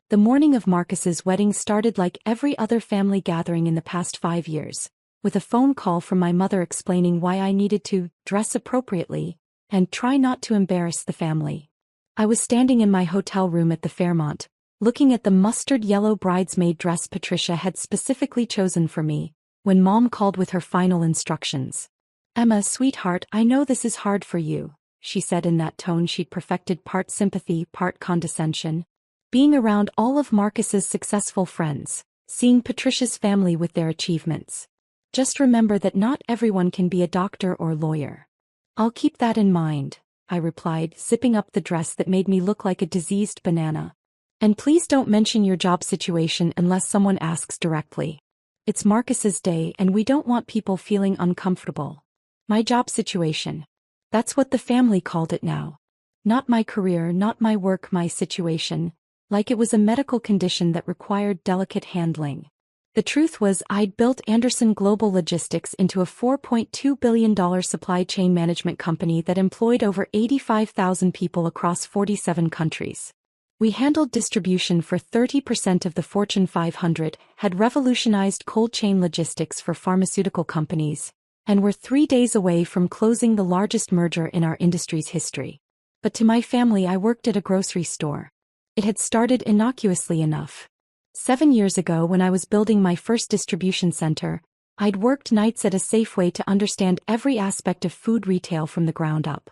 The morning of Marcus's wedding started like every other family gathering in the past 5 years, with a phone call from my mother explaining why I needed to dress appropriately and try not to embarrass the family. I was standing in my hotel room at the Fairmont, looking at the mustard yellow bridesmaid dress Patricia had specifically chosen for me, when Mom called with her final instructions. "Emma, sweetheart, I know this is hard for you," she said in that tone she'd perfected, part sympathy, part condescension. Being around all of Marcus's successful friends, seeing Patricia's family with their achievements. "Just remember that not everyone can be a doctor or lawyer." "I'll keep that in mind," I replied, zipping up the dress that made me look like a diseased banana. "And please don't mention your job situation unless someone asks directly. It's Marcus's day and we don't want people feeling uncomfortable." My job situation. That's what the family called it now. Not my career, not my work, my situation. Like it was a medical condition that required delicate handling. The truth was, I'd built Anderson Global Logistics into a $4.2 billion supply chain management company that employed over 85,000 people across 47 countries. We handled distribution for 30% of the Fortune 500, had revolutionized cold chain logistics for pharmaceutical companies, and were 3 days away from closing the largest merger in our industry's history. But to my family, I worked at a grocery store. It had started innocuously enough. 7 years ago, when I was building my first distribution center, I'd worked nights at a Safeway to understand every aspect of food retail from the ground up.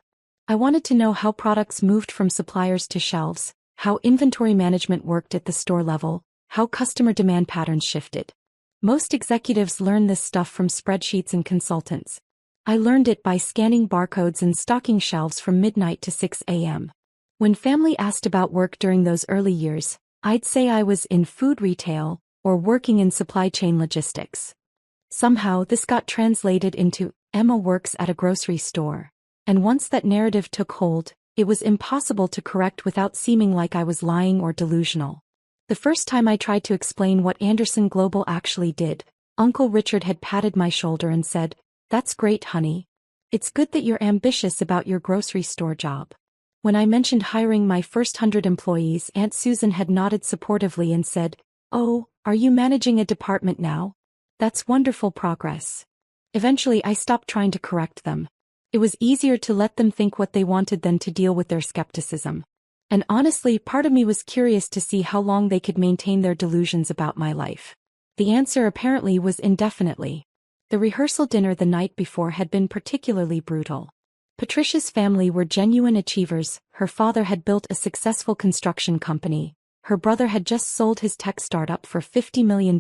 I wanted to know how products moved from suppliers to shelves, how inventory management worked at the store level, how customer demand patterns shifted. Most executives learn this stuff from spreadsheets and consultants. I learned it by scanning barcodes and stocking shelves from midnight to 6 a.m. When family asked about work during those early years, I'd say I was in food retail or working in supply chain logistics. Somehow this got translated into Emma works at a grocery store. And once that narrative took hold, it was impossible to correct without seeming like I was lying or delusional. The first time I tried to explain what Anderson Global actually did, Uncle Richard had patted my shoulder and said, "That's great, honey. It's good that you're ambitious about your grocery store job." When I mentioned hiring my first 100 employees, Aunt Susan had nodded supportively and said, "Oh, are you managing a department now? That's wonderful progress." Eventually I stopped trying to correct them. It was easier to let them think what they wanted than to deal with their skepticism. And honestly, part of me was curious to see how long they could maintain their delusions about my life. The answer apparently was indefinitely. The rehearsal dinner the night before had been particularly brutal. Patricia's family were genuine achievers. Her father had built a successful construction company. Her brother had just sold his tech startup for $50 million.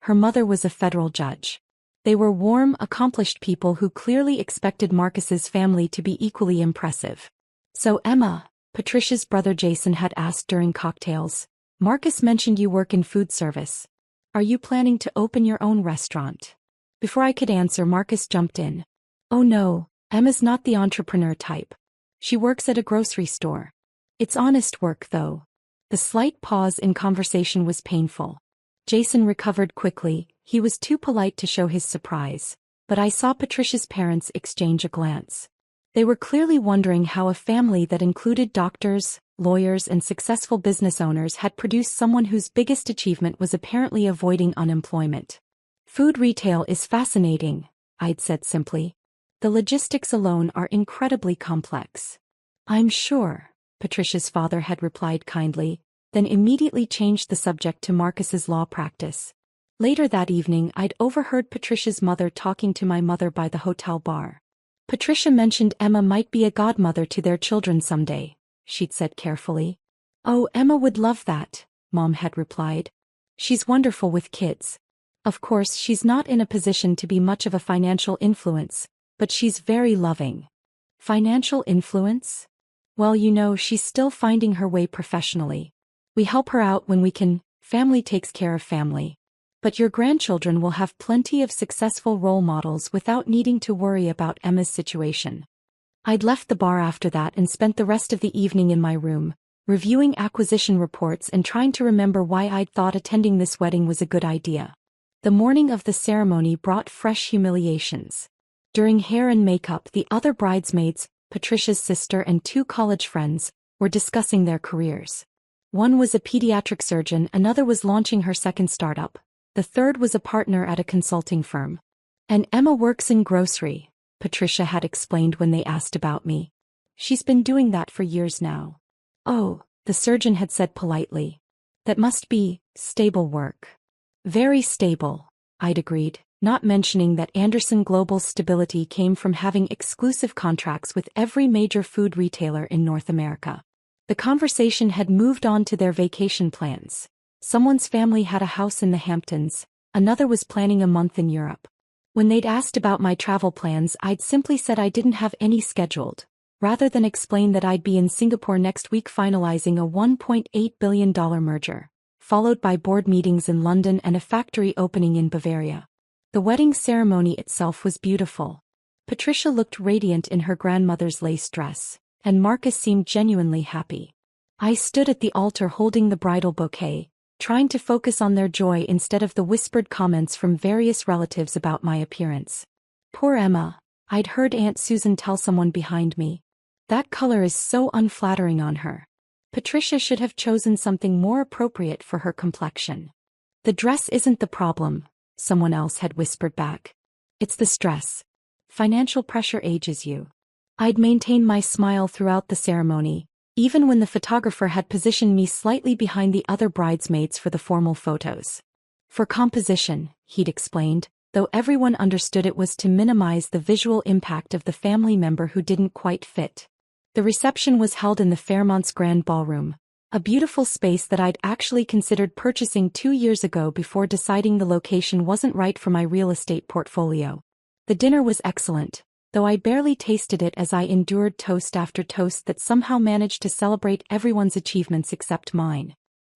Her mother was a federal judge. They were warm, accomplished people who clearly expected Marcus's family to be equally impressive. "So Emma," Patricia's brother Jason had asked during cocktails, "Marcus mentioned you work in food service. Are you planning to open your own restaurant?" Before I could answer, Marcus jumped in. "Oh no, Emma's not the entrepreneur type. She works at a grocery store. It's honest work though." The slight pause in conversation was painful. Jason recovered quickly. He was too polite to show his surprise, but I saw Patricia's parents exchange a glance. They were clearly wondering how a family that included doctors, lawyers, and successful business owners had produced someone whose biggest achievement was apparently avoiding unemployment. "Food retail is fascinating," I'd said simply. "The logistics alone are incredibly complex." "I'm sure," Patricia's father had replied kindly, then immediately changed the subject to Marcus's law practice. Later that evening, I'd overheard Patricia's mother talking to my mother by the hotel bar. "Patricia mentioned Emma might be a godmother to their children someday," she'd said carefully. "Oh, Emma would love that," Mom had replied. "She's wonderful with kids. Of course, she's not in a position to be much of a financial influence, but she's very loving." Financial influence? Well, she's still finding her way professionally. We help her out when we can. Family takes care of family. But your grandchildren will have plenty of successful role models without needing to worry about Emma's situation. I'd left the bar after that and spent the rest of the evening in my room, reviewing acquisition reports and trying to remember why I'd thought attending this wedding was a good idea. The morning of the ceremony brought fresh humiliations. During hair and makeup, the other bridesmaids, Patricia's sister and 2 college friends, were discussing their careers. One was a pediatric surgeon, another was launching her second startup. The third was a partner at a consulting firm. And Emma works in grocery, Patricia had explained when they asked about me. She's been doing that for years now. Oh, the surgeon had said politely. That must be stable work. Very stable, I'd agreed, not mentioning that Anderson Global's stability came from having exclusive contracts with every major food retailer in North America. The conversation had moved on to their vacation plans. Someone's family had a house in the Hamptons, another was planning a month in Europe. When they'd asked about my travel plans, I'd simply said I didn't have any scheduled, rather than explain that I'd be in Singapore next week finalizing a $1.8 billion merger, followed by board meetings in London and a factory opening in Bavaria. The wedding ceremony itself was beautiful. Patricia looked radiant in her grandmother's lace dress, and Marcus seemed genuinely happy. I stood at the altar holding the bridal bouquet, trying to focus on their joy instead of the whispered comments from various relatives about my appearance. Poor Emma, I'd heard Aunt Susan tell someone behind me. That color is so unflattering on her. Patricia should have chosen something more appropriate for her complexion. The dress isn't the problem, someone else had whispered back. It's the stress. Financial pressure ages you. I'd maintained my smile throughout the ceremony, even when the photographer had positioned me slightly behind the other bridesmaids for the formal photos. For composition, he'd explained, though everyone understood it was to minimize the visual impact of the family member who didn't quite fit. The reception was held in the Fairmont's Grand Ballroom, a beautiful space that I'd actually considered purchasing 2 years ago before deciding the location wasn't right for my real estate portfolio. The dinner was excellent, though I barely tasted it as I endured toast after toast that somehow managed to celebrate everyone's achievements except mine.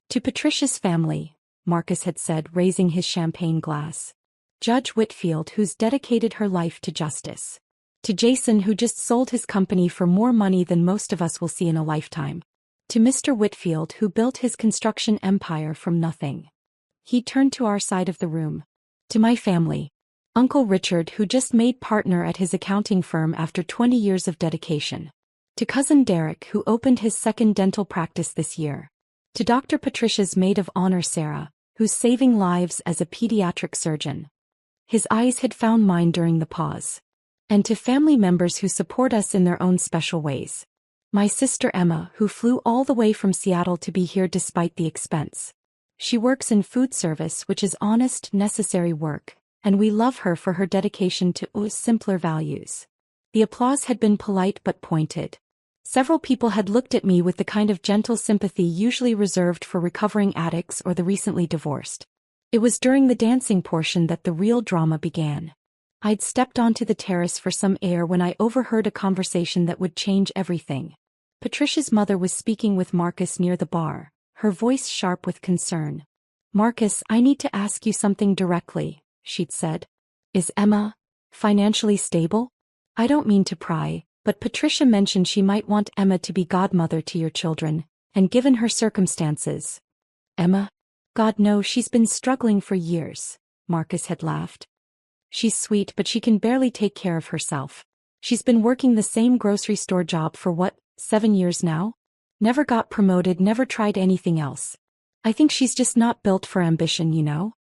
To Patricia's family, Marcus had said, raising his champagne glass. Judge Whitfield, who's dedicated her life to justice. To Jason, who just sold his company for more money than most of us will see in a lifetime. To Mr. Whitfield, who built his construction empire from nothing. He turned to our side of the room. To my family. Uncle Richard, who just made partner at his accounting firm after 20 years of dedication. To Cousin Derek, who opened his second dental practice this year. To Dr. Patricia's maid of honor Sarah, who's saving lives as a pediatric surgeon. His eyes had found mine during the pause. And to family members who support us in their own special ways. My sister Emma, who flew all the way from Seattle to be here despite the expense. She works in food service, which is honest, necessary work. And we love her for her dedication to simpler values. The applause had been polite but pointed. Several people had looked at me with the kind of gentle sympathy usually reserved for recovering addicts or the recently divorced. It was during the dancing portion that the real drama began. I'd stepped onto the terrace for some air when I overheard a conversation that would change everything. Patricia's mother was speaking with Marcus near the bar, her voice sharp with concern. "Marcus, I need to ask you something directly," she'd said. "Is Emma financially stable? I don't mean to pry, but Patricia mentioned she might want Emma to be godmother to your children, and given her circumstances." "Emma? God, no, she's been struggling for years," Marcus had laughed. "She's sweet, but she can barely take care of herself. She's been working the same grocery store job for 7 years now? Never got promoted, never tried anything else. I think she's just not built for ambition, you know?"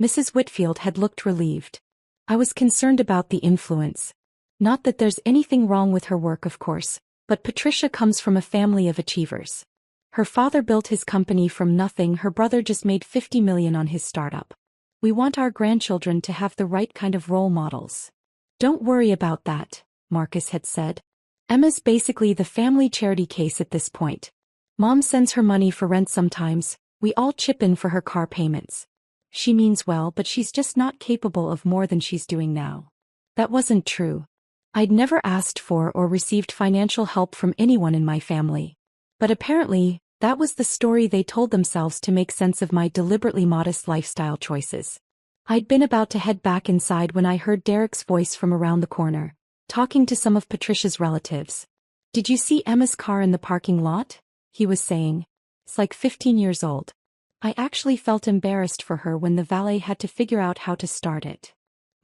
Mrs. Whitfield had looked relieved. I was concerned about the influence. Not that there's anything wrong with her work, of course, but Patricia comes from a family of achievers. Her father built his company from nothing, her brother just made $50 million on his startup. We want our grandchildren to have the right kind of role models. "Don't worry about that," Marcus had said. "Emma's basically the family charity case at this point. Mom sends her money for rent sometimes, we all chip in for her car payments. She means well, but she's just not capable of more than she's doing now." That wasn't true. I'd never asked for or received financial help from anyone in my family. But apparently, that was the story they told themselves to make sense of my deliberately modest lifestyle choices. I'd been about to head back inside when I heard Derek's voice from around the corner, talking to some of Patricia's relatives. "Did you see Emma's car in the parking lot?" he was saying. "It's like 15 years old." I actually felt embarrassed for her when the valet had to figure out how to start it.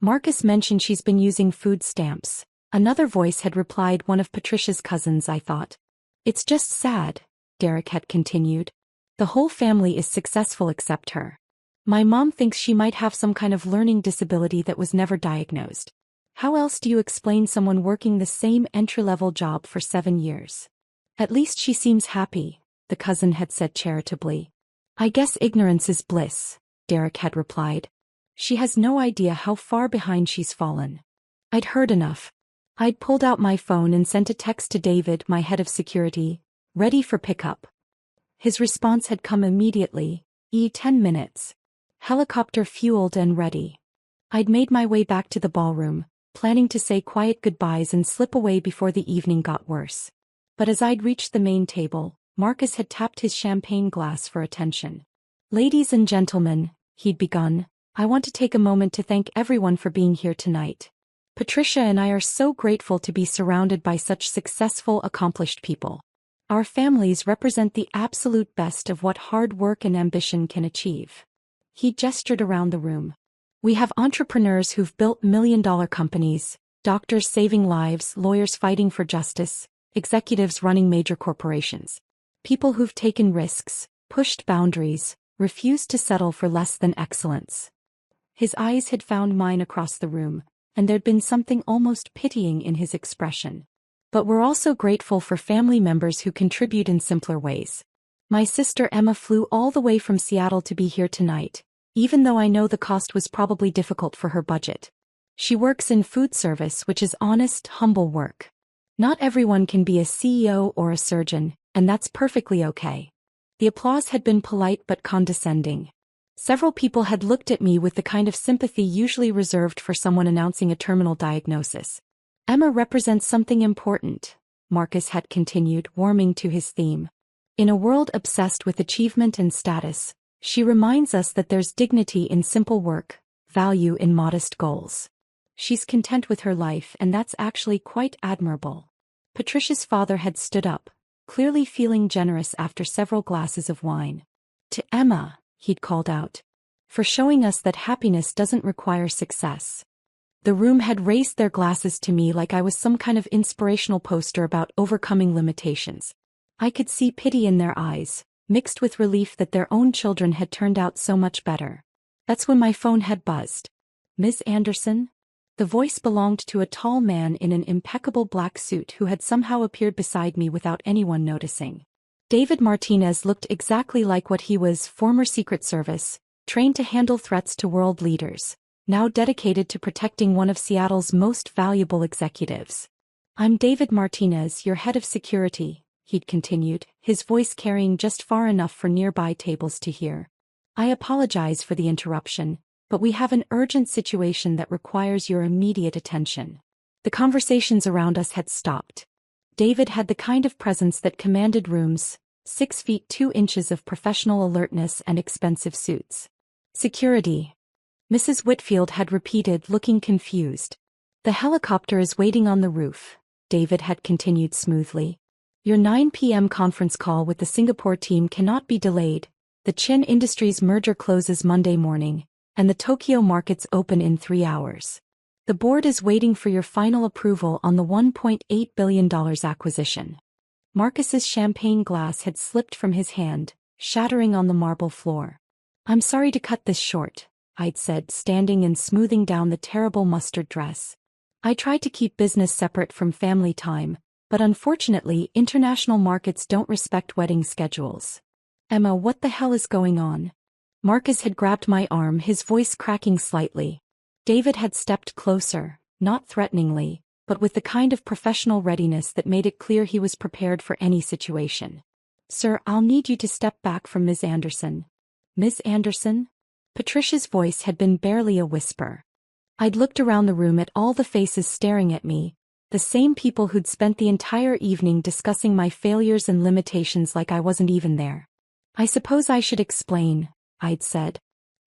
Marcus mentioned she's been using food stamps. Another voice had replied, one of Patricia's cousins, I thought. "It's just sad," Derek had continued. The whole family is successful except her. My mom thinks she might have some kind of learning disability that was never diagnosed. How else do you explain someone working the same entry-level job for 7 years? At least she seems happy, the cousin had said charitably. I guess ignorance is bliss, Derek had replied. She has no idea how far behind she's fallen. I'd heard enough. I'd pulled out my phone and sent a text to David, my head of security, ready for pickup. His response had come immediately, 10 minutes. Helicopter fueled and ready. I'd made my way back to the ballroom, planning to say quiet goodbyes and slip away before the evening got worse. But as I'd reached the main table, Marcus had tapped his champagne glass for attention. Ladies and gentlemen, he'd begun, I want to take a moment to thank everyone for being here tonight. Patricia and I are so grateful to be surrounded by such successful, accomplished people. Our families represent the absolute best of what hard work and ambition can achieve. He gestured around the room. We have entrepreneurs who've built million-dollar companies, doctors saving lives, lawyers fighting for justice, executives running major corporations. People who've taken risks, pushed boundaries, refused to settle for less than excellence. His eyes had found mine across the room, and there'd been something almost pitying in his expression. But we're also grateful for family members who contribute in simpler ways. My sister Emma flew all the way from Seattle to be here tonight, even though I know the cost was probably difficult for her budget. She works in food service, which is honest, humble work. Not everyone can be a CEO or a surgeon, and that's perfectly okay. The applause had been polite but condescending. Several people had looked at me with the kind of sympathy usually reserved for someone announcing a terminal diagnosis. Emma represents something important, Marcus had continued, warming to his theme. In a world obsessed with achievement and status, she reminds us that there's dignity in simple work, value in modest goals. She's content with her life, and that's actually quite admirable. Patricia's father had stood up, clearly feeling generous after several glasses of wine. To Emma, he'd called out, for showing us that happiness doesn't require success. The room had raised their glasses to me like I was some kind of inspirational poster about overcoming limitations. I could see pity in their eyes, mixed with relief that their own children had turned out so much better. That's when my phone had buzzed. Ms. Anderson? The voice belonged to a tall man in an impeccable black suit who had somehow appeared beside me without anyone noticing. David Martinez looked exactly like what he was, former Secret Service, trained to handle threats to world leaders, now dedicated to protecting one of Seattle's most valuable executives. I'm David Martinez, your head of security, he'd continued, his voice carrying just far enough for nearby tables to hear. I apologize for the interruption, but we have an urgent situation that requires your immediate attention. The conversations around us had stopped. David had the kind of presence that commanded rooms, 6 feet 2 inches of professional alertness and expensive suits. Security. Mrs. Whitfield had repeated, looking confused. The helicopter is waiting on the roof, David had continued smoothly. Your 9 p.m. conference call with the Singapore team cannot be delayed. The Chin Industries merger closes Monday morning, and the Tokyo markets open in 3 hours. The board is waiting for your final approval on the $1.8 billion acquisition. Marcus's champagne glass had slipped from his hand, shattering on the marble floor. I'm sorry to cut this short, I'd said, standing and smoothing down the terrible mustard dress. I tried to keep business separate from family time, but unfortunately international markets don't respect wedding schedules. Emma, what the hell is going on? Marcus had grabbed my arm, his voice cracking slightly. David had stepped closer, not threateningly, but with the kind of professional readiness that made it clear he was prepared for any situation. Sir, I'll need you to step back from Ms. Anderson. Ms. Anderson? Patricia's voice had been barely a whisper. I'd looked around the room at all the faces staring at me, the same people who'd spent the entire evening discussing my failures and limitations like I wasn't even there. I suppose I should explain, I'd said.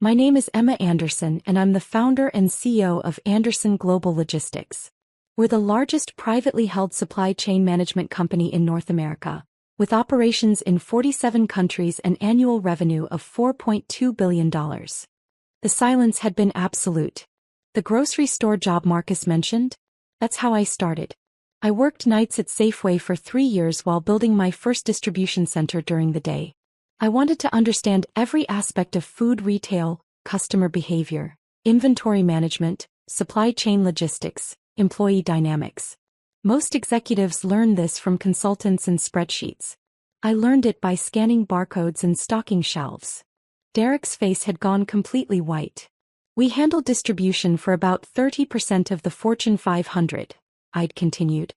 My name is Emma Anderson and I'm the founder and CEO of Anderson Global Logistics. We're the largest privately held supply chain management company in North America, with operations in 47 countries and annual revenue of $4.2 billion. The silence had been absolute. The grocery store job Marcus mentioned? That's how I started. I worked nights at Safeway for 3 years while building my first distribution center during the day. I wanted to understand every aspect of food retail, customer behavior, inventory management, supply chain logistics, employee dynamics. Most executives learn this from consultants and spreadsheets. I learned it by scanning barcodes and stocking shelves. Derek's face had gone completely white. We handle distribution for about 30% of the Fortune 500, I'd continued.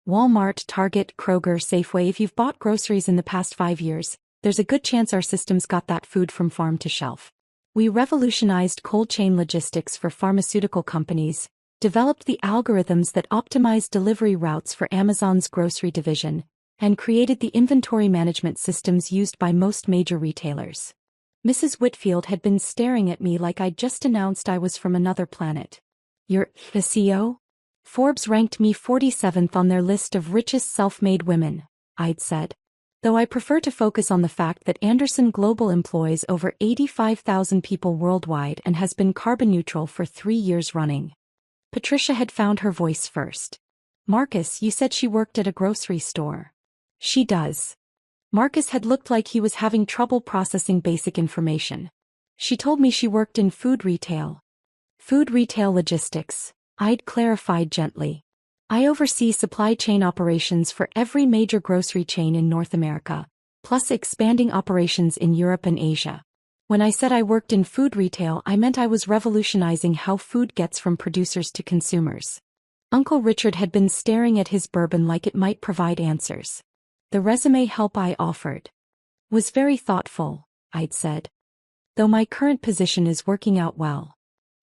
Walmart, Target, Kroger, Safeway. If you've bought groceries in the past 5 years, there's a good chance our systems got that food from farm to shelf. We revolutionized cold chain logistics for pharmaceutical companies, developed the algorithms that optimize delivery routes for Amazon's grocery division, and created the inventory management systems used by most major retailers. Mrs. Whitfield had been staring at me like I'd just announced I was from another planet. You're the CEO? Forbes ranked me 47th on their list of richest self-made women, I'd said. Though I prefer to focus on the fact that Anderson Global employs over 85,000 people worldwide and has been carbon neutral for 3 years running. Patricia had found her voice first. Marcus, you said she worked at a grocery store. She does. Marcus had looked like he was having trouble processing basic information. She told me she worked in food retail. Food retail logistics, I'd clarified gently. I oversee supply chain operations for every major grocery chain in North America, plus expanding operations in Europe and Asia. When I said I worked in food retail, I meant I was revolutionizing how food gets from producers to consumers. Uncle Richard had been staring at his bourbon like it might provide answers. The resume help I offered was very thoughtful, I'd said. Though my current position is working out well.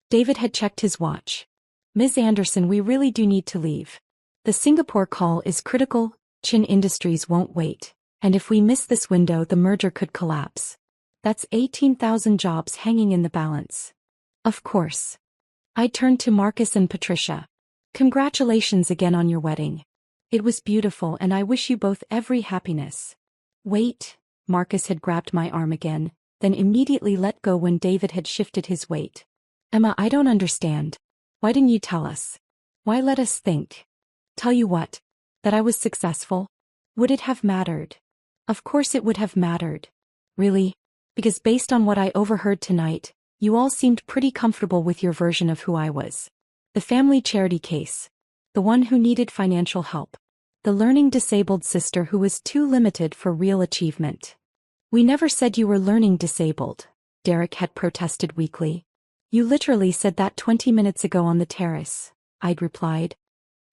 David had checked his watch. Ms. Anderson, we really do need to leave. The Singapore call is critical, Chin Industries won't wait, and if we miss this window the merger could collapse. That's 18,000 jobs hanging in the balance. Of course. I turned to Marcus and Patricia. Congratulations again on your wedding. It was beautiful and I wish you both every happiness. Wait, Marcus had grabbed my arm again, then immediately let go when David had shifted his weight. Emma, I don't understand. Why didn't you tell us? Why let us think? Tell you what? That I was successful? Would it have mattered? Of course it would have mattered. Really? Because based on what I overheard tonight, you all seemed pretty comfortable with your version of who I was. The family charity case. The one who needed financial help. The learning disabled sister who was too limited for real achievement. We never said you were learning disabled, Derek had protested weakly. You literally said that 20 minutes ago on the terrace, I'd replied.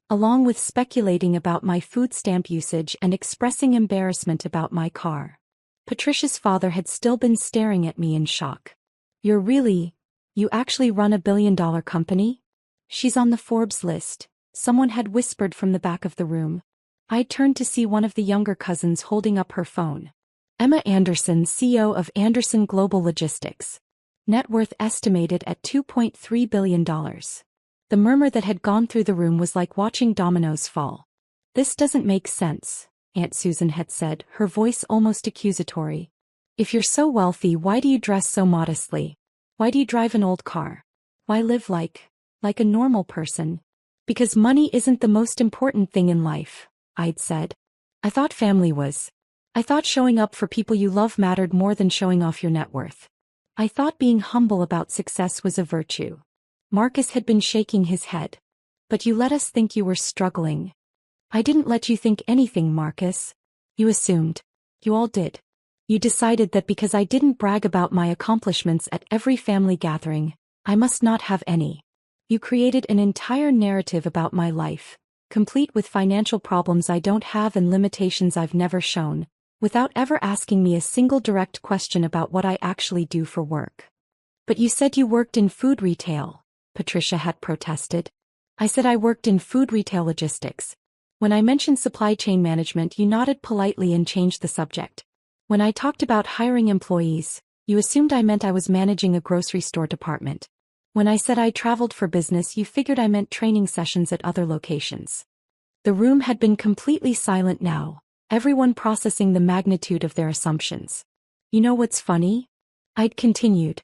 Along with speculating about my food stamp usage and expressing embarrassment about my car. Patricia's father had still been staring at me in shock. You actually run a billion-dollar company? She's on the Forbes list, someone had whispered from the back of the room. I turned to see one of the younger cousins holding up her phone. Emma Anderson, CEO of Anderson Global Logistics. Net worth estimated at $2.3 billion. The murmur that had gone through the room was like watching dominoes fall. This doesn't make sense, Aunt Susan had said, her voice almost accusatory. If you're so wealthy, why do you dress so modestly? Why do you drive an old car? Why live like a normal person? Because money isn't the most important thing in life, I'd said. I thought family was. I thought showing up for people you love mattered more than showing off your net worth. I thought being humble about success was a virtue. Marcus had been shaking his head. But you let us think you were struggling. I didn't let you think anything, Marcus. You assumed. You all did. You decided that because I didn't brag about my accomplishments at every family gathering, I must not have any. You created an entire narrative about my life, complete with financial problems I don't have and limitations I've never shown, without ever asking me a single direct question about what I actually do for work. But you said you worked in food retail, Patricia had protested. I said I worked in food retail logistics. When I mentioned supply chain management, you nodded politely and changed the subject. When I talked about hiring employees, you assumed I meant I was managing a grocery store department. When I said I traveled for business, you figured I meant training sessions at other locations. The room had been completely silent now, everyone processing the magnitude of their assumptions. You know what's funny? I'd continued.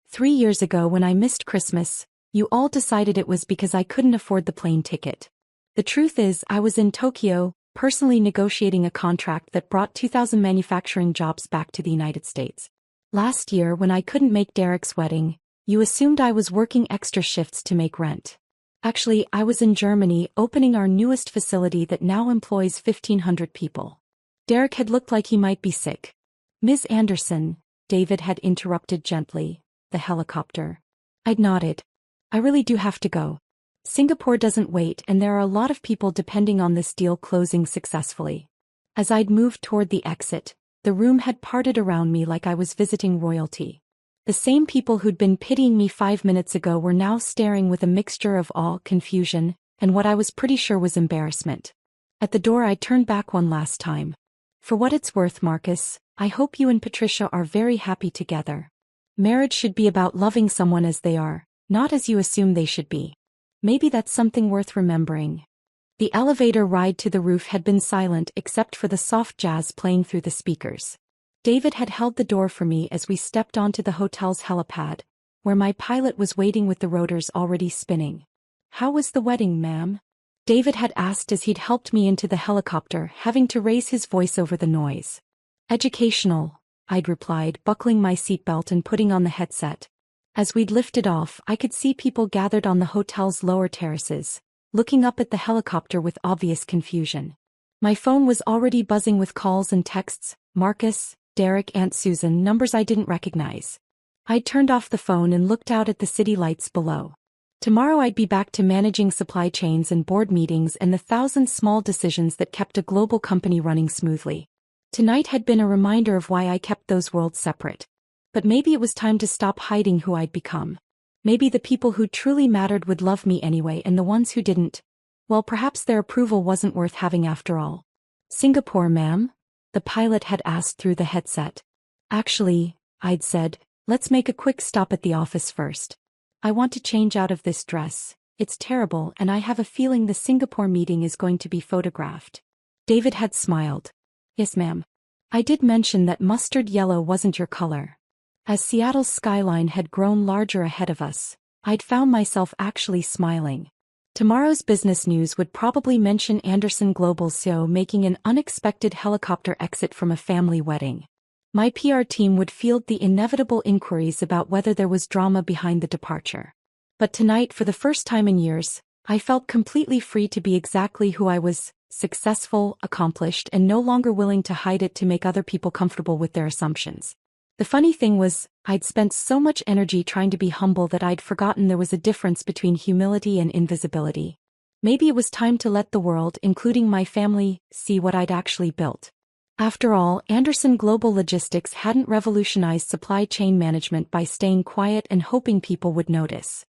3 years ago when I missed Christmas, you all decided it was because I couldn't afford the plane ticket. The truth is, I was in Tokyo, personally negotiating a contract that brought 2,000 manufacturing jobs back to the United States. Last year, when I couldn't make Derek's wedding, you assumed I was working extra shifts to make rent. Actually, I was in Germany opening our newest facility that now employs 1,500 people. Derek had looked like he might be sick. Ms. Anderson, David had interrupted gently, the helicopter. I'd nodded. I really do have to go. Singapore doesn't wait, and there are a lot of people depending on this deal closing successfully. As I'd moved toward the exit, the room had parted around me like I was visiting royalty. The same people who'd been pitying me 5 minutes ago were now staring with a mixture of awe, confusion, and what I was pretty sure was embarrassment. At the door I turned back one last time. For what it's worth, Marcus, I hope you and Patricia are very happy together. Marriage should be about loving someone as they are, not as you assume they should be. Maybe that's something worth remembering. The elevator ride to the roof had been silent except for the soft jazz playing through the speakers. David had held the door for me as we stepped onto the hotel's helipad, where my pilot was waiting with the rotors already spinning. How was the wedding, ma'am? David had asked as he'd helped me into the helicopter, having to raise his voice over the noise. Educational, I'd replied, buckling my seatbelt and putting on the headset. As we'd lifted off, I could see people gathered on the hotel's lower terraces, looking up at the helicopter with obvious confusion. My phone was already buzzing with calls and texts, Marcus, Derek, Aunt Susan, numbers I didn't recognize. I'd turned off the phone and looked out at the city lights below. Tomorrow I'd be back to managing supply chains and board meetings and the 1,000 small decisions that kept a global company running smoothly. Tonight had been a reminder of why I kept those worlds separate. But maybe it was time to stop hiding who I'd become. Maybe the people who truly mattered would love me anyway, and the ones who didn't, well, perhaps their approval wasn't worth having after all. Singapore, ma'am? The pilot had asked through the headset. Actually, I'd said, let's make a quick stop at the office first. I want to change out of this dress. It's terrible, and I have a feeling the Singapore meeting is going to be photographed. David had smiled. Yes, ma'am. I did mention that mustard yellow wasn't your color. As Seattle's skyline had grown larger ahead of us, I'd found myself actually smiling. Tomorrow's business news would probably mention Anderson Global's CEO making an unexpected helicopter exit from a family wedding. My PR team would field the inevitable inquiries about whether there was drama behind the departure. But tonight, for the first time in years, I felt completely free to be exactly who I was, successful, accomplished, and no longer willing to hide it to make other people comfortable with their assumptions. The funny thing was, I'd spent so much energy trying to be humble that I'd forgotten there was a difference between humility and invisibility. Maybe it was time to let the world, including my family, see what I'd actually built. After all, Anderson Global Logistics hadn't revolutionized supply chain management by staying quiet and hoping people would notice.